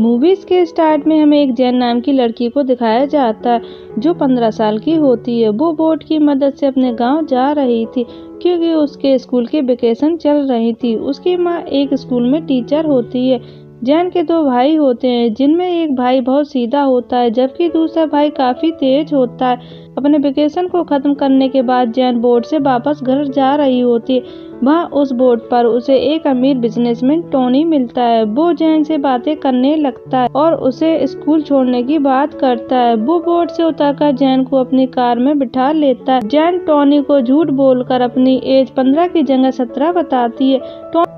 Movies के start में हमें एक जैन नाम की लड़की को दिखाया जाता है जो 15 साल की होती है। वो बोट की मदद से अपने गांव जा रही थी क्योंकि उसके स्कूल की वेकेशन चल रही थी। उसकी माँ एक स्कूल में टीचर होती है। जैन के 2 भाई होते हैं जिनमें एक भाई बहुत सीधा होता है जबकि दूसरा भाई काफी तेज होता है। अपने वेकेशन को खत्म करने के बाद जैन बोट से वापस घर जा रही होती है। वहाँ उस बोट पर उसे एक अमीर बिजनेसमैन टोनी मिलता है। वो जैन से बातें करने लगता है और उसे स्कूल छोड़ने की बात करता है। वो बोट से उतरकर जैन को अपनी कार में बिठा लेता है। जैन टोनी को झूठ बोलकर अपनी एज 15 की जगह 17 बताती है।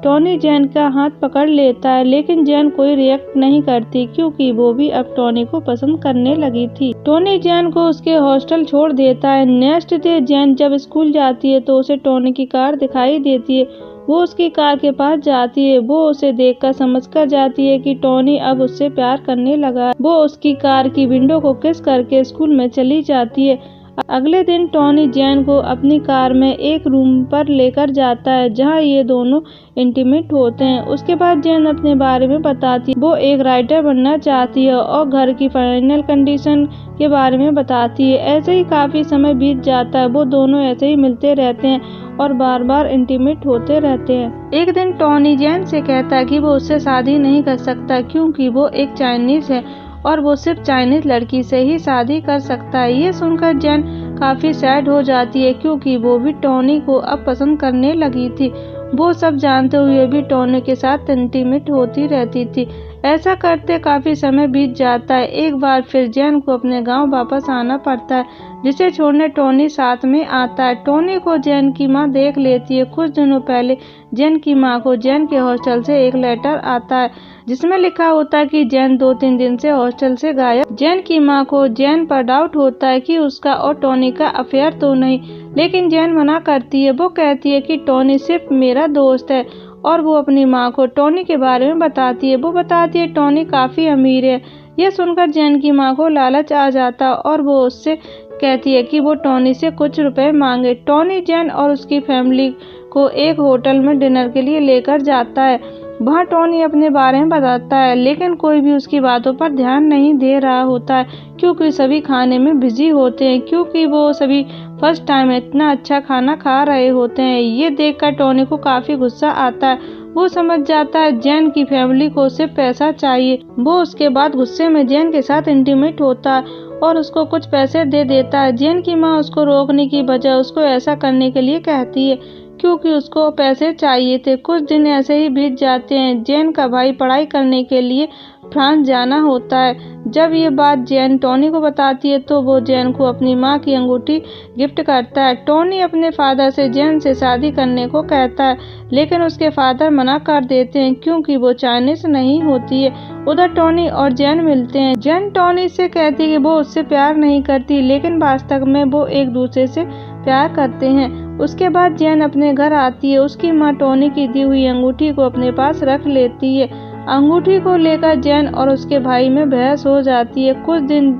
टोनी जैन का हाथ पकड़ लेता है लेकिन जैन कोई रिएक्ट नहीं करती क्योंकि वो भी अब टोनी को पसंद करने लगी थी। टोनी जैन को उसके हॉस्टल छोड़ देता है। नेक्स्ट डे जैन जब स्कूल जाती है तो उसे टोनी की कार दिखाई देती है। वो उसकी कार के पास जाती है। वो उसे देखकर समझकर जाती है कि टोनी अब उससे प्यार करने लगा है। वो उसकी कार की विंडो को किस करके स्कूल में चली जाती है। अगले दिन टोनी जैन को अपनी कार में एक रूम पर लेकर जाता है जहां ये दोनों इंटीमेट होते हैं। उसके बाद जैन अपने बारे में बताती है। वो एक राइटर बनना चाहती है और घर की फाइनल कंडीशन के बारे में बताती है। ऐसे ही काफी समय बीत जाता है। वो दोनों ऐसे ही मिलते रहते हैं और बार बार इंटीमेट होते रहते हैं। एक दिन टोनी जैन से कहता है कि वो उससे शादी नहीं कर सकता क्योंकि वो एक चाइनीज है और वो सिर्फ चाइनीज लड़की से ही शादी कर सकता है। ये सुनकर जैन काफी सैड हो जाती है क्योंकि वो भी टोनी को अब पसंद करने लगी थी। वो सब जानते हुए भी टोनी के साथ इंटीमेट होती रहती थी। ऐसा करते काफी समय बीत जाता है। एक बार फिर जैन को अपने गांव वापस आना पड़ता है जिसे छोड़ने टोनी साथ में आता है। टोनी को जैन की मां देख लेती है। कुछ दिनों पहले जैन की मां को जैन के हॉस्टल से एक लेटर आता है जिसमें लिखा होता है कि जैन 2-3 दिन से हॉस्टल से गायब। जैन की मां को जैन पर डाउट होता है कि उसका और टोनी का अफेयर तो नहीं, लेकिन जैन मना करती है। वो कहती है कि टोनी सिर्फ मेरा दोस्त है और वो अपनी मां को टोनी के बारे में बताती है। वो बताती है टोनी काफी अमीर है। यह सुनकर जैन की मां को लालच आ जाता और वो उससे कहती है कि वो टोनी से कुछ रुपए मांगे। टोनी जैन और उसकी फैमिली को एक होटल में डिनर के लिए लेकर जाता है। वहाँ टोनी अपने बारे में बताता है लेकिन कोई भी उसकी बातों पर ध्यान नहीं दे रहा होता है क्योंकि सभी खाने में बिजी होते हैं क्योंकि वो सभी फर्स्ट टाइम इतना अच्छा खाना खा रहे होते हैं। ये देखकर टोनी को काफी गुस्सा आता है। वो समझ जाता है जैन की फैमिली को सिर्फ पैसा चाहिए। वो उसके बाद गुस्से में जैन के साथ इंटीमेट होता है और उसको कुछ पैसे दे देता है। जैन की माँ उसको रोकने की बजाय उसको ऐसा करने के लिए कहती है क्योंकि उसको पैसे चाहिए थे। कुछ दिन ऐसे ही बीत जाते हैं। जैन का भाई पढ़ाई करने के लिए फ्रांस जाना होता है। जब ये बात जैन टोनी को बताती है तो वो जैन को अपनी माँ की अंगूठी गिफ्ट करता है। टोनी अपने फादर से जैन से शादी करने को कहता है लेकिन उसके फादर मना कर देते हैं क्योंकि वो चाइनीज नहीं होती है। उधर टोनी और जैन मिलते हैं। जैन टोनी से कहती है कि वो उससे प्यार नहीं करती लेकिन वास्तव में वो एक दूसरे से प्यार करते हैं। उसके बाद जैन अपने घर आती है। उसकी माँ टोनी की दी हुई अंगूठी को अपने पास रख लेती है। अंगूठी को लेकर जैन और उसके भाई में बहस हो जाती है। कुछ दिन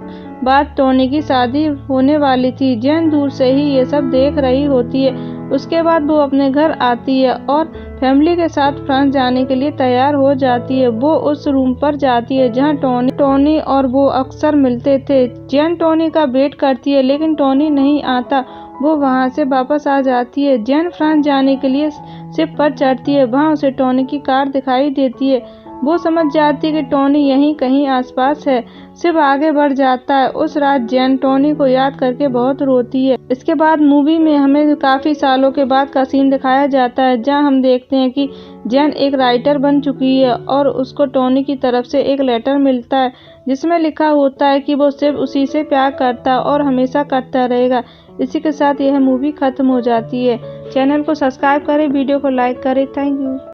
बाद टोनी की शादी होने वाली थी। जैन दूर से ही ये सब देख रही होती है। उसके बाद वो अपने घर आती है और फैमिली के साथ फ्रांस जाने के लिए तैयार हो जाती है। वो उस रूम पर जाती है जहां टोनी और वो अक्सर मिलते थे। जैन टोनी का वेट करती है लेकिन टोनी नहीं आता। वो वहां से वापस आ जाती है। जैन फ्रांस जाने के लिए शिप पर चढ़ती है। वहां उसे टोनी की कार दिखाई देती है। वो समझ जाती है कि टोनी यहीं कहीं आसपास है। शिप आगे बढ़ जाता है। उस रात जैन टोनी को याद करके बहुत रोती है। इसके बाद मूवी में हमें काफी सालों के बाद का सीन दिखाया जाता है जहां हम देखते हैं कि जैन एक राइटर बन चुकी है और उसको टोनी की तरफ से एक लेटर मिलता है जिसमें लिखा होता है कि वो सिर्फ उसी से प्यार करता और हमेशा करता रहेगा। इसी के साथ यह मूवी खत्म हो जाती है। चैनल को सब्सक्राइब करें, वीडियो को लाइक करें। Thank you.